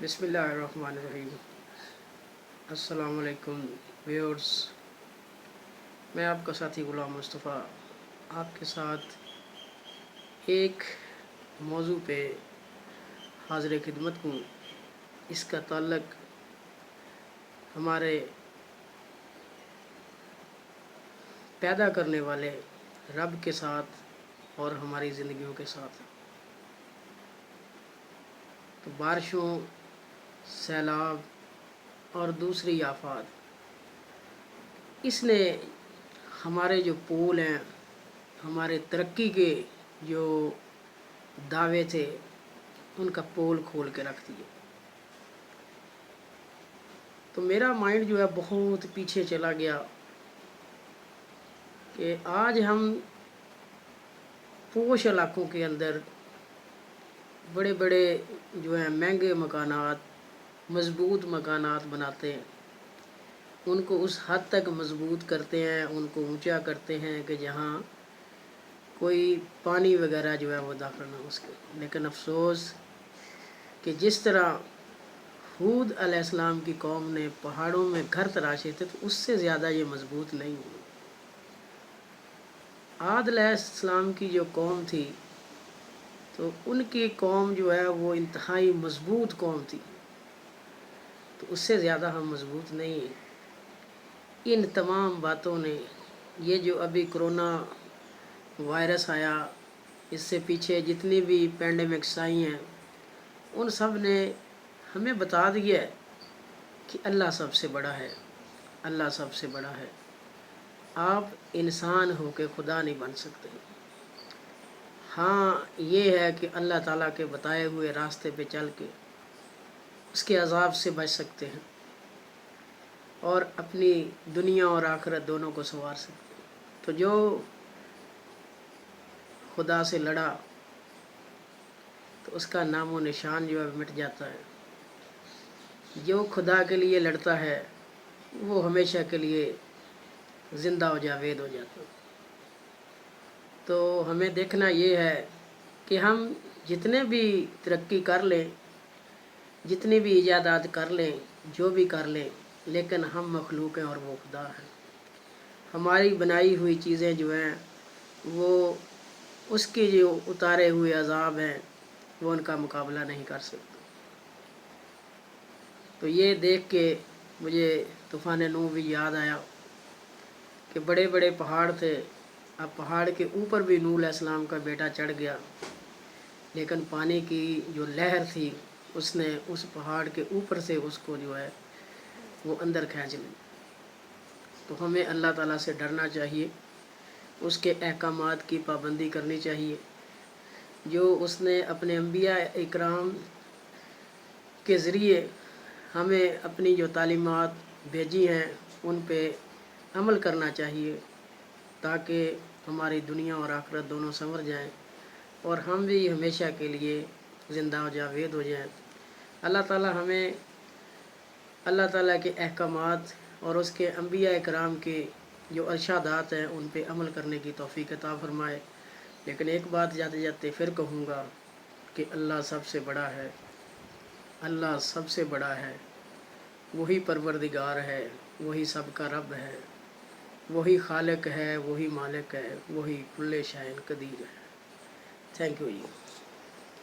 بسم اللہ الرحمن الرحیم۔ السلام علیکم ویورز، میں آپ کا ساتھی غلام مصطفیٰ آپ کے ساتھ ایک موضوع پہ حاضر خدمت ہوں۔ اس کا تعلق ہمارے پیدا کرنے والے رب کے ساتھ اور ہماری زندگیوں کے ساتھ۔ تو بارشوں، سیلاب اور دوسری آفات، اس نے ہمارے جو پول ہیں، ہمارے ترقی کے جو دعوے تھے، ان کا پول کھول کے رکھ دیے۔ تو میرا مائنڈ جو ہے بہت پیچھے چلا گیا کہ آج ہم پوش علاقوں کے اندر بڑے بڑے جو ہیں مہنگے مکانات، مضبوط مکانات بناتے ہیں، ان کو اس حد تک مضبوط کرتے ہیں، ان کو اونچا کرتے ہیں کہ جہاں کوئی پانی وغیرہ جو ہے وہ داخل نہ ہو سکے۔ لیکن افسوس کہ جس طرح ہود علیہ السلام کی قوم نے پہاڑوں میں گھر تراشے تھے، تو اس سے زیادہ یہ مضبوط نہیں ہوئی۔ عاد علیہ السلام کی جو قوم تھی، تو ان کی قوم جو ہے وہ انتہائی مضبوط قوم تھی، تو اس سے زیادہ ہم مضبوط نہیں ہیں۔ ان تمام باتوں نے، یہ جو ابھی کرونا وائرس آیا، اس سے پیچھے جتنی بھی پینڈیمکس آئی ہیں، ان سب نے ہمیں بتا دیا ہے کہ اللہ سب سے بڑا ہے، اللہ سب سے بڑا ہے۔ آپ انسان ہو کے خدا نہیں بن سکتے۔ ہاں یہ ہے کہ اللہ تعالیٰ کے بتائے ہوئے راستے پہ چل کے اس کے عذاب سے بچ سکتے ہیں اور اپنی دنیا اور آخرت دونوں کو سنوار سکتے ہیں۔ تو جو خدا سے لڑا تو اس کا نام و نشان جو ہے مٹ جاتا ہے۔ جو خدا کے لیے لڑتا ہے وہ ہمیشہ کے لیے زندہ و جاوید ہو جاتا ہے۔ تو ہمیں دیکھنا یہ ہے کہ ہم جتنے بھی ترقی کر لیں، جتنی بھی ایجادات کر لیں، جو بھی کر لیں، لیکن ہم مخلوق ہیں اور وہ خدا ہے۔ ہماری بنائی ہوئی چیزیں جو ہیں وہ اس کے جو اتارے ہوئے عذاب ہیں وہ ان کا مقابلہ نہیں کر سکتے۔ تو یہ دیکھ کے مجھے طوفان نوح بھی یاد آیا کہ بڑے بڑے پہاڑ تھے، اب پہاڑ کے اوپر بھی نوح علیہ السلام کا بیٹا چڑھ گیا، لیکن پانی کی جو لہر تھی اس نے اس پہاڑ کے اوپر سے اس کو جو ہے وہ اندر کھینچ لی۔ تو ہمیں اللہ تعالیٰ سے ڈرنا چاہیے، اس کے احکامات کی پابندی کرنی چاہیے، جو اس نے اپنے انبیاء اکرام کے ذریعے ہمیں اپنی جو تعلیمات بھیجی ہیں ان پہ عمل کرنا چاہیے، تاکہ ہماری دنیا اور آخرت دونوں سنور جائیں اور ہم بھی ہمیشہ کے لیے زندہ و جاوید ہو جائیں۔ اللہ تعالیٰ ہمیں اللہ تعالیٰ کے احکامات اور اس کے انبیاء اکرام کے جو ارشادات ہیں ان پہ عمل کرنے کی توفیق عطا فرمائے۔ لیکن ایک بات جاتے جاتے پھر کہوں گا کہ اللہ سب سے بڑا ہے، اللہ سب سے بڑا ہے، وہی پروردگار ہے، وہی سب کا رب ہے، وہی خالق ہے، وہی مالک ہے، وہی کل شیء قدیر ہے۔ Thank you G.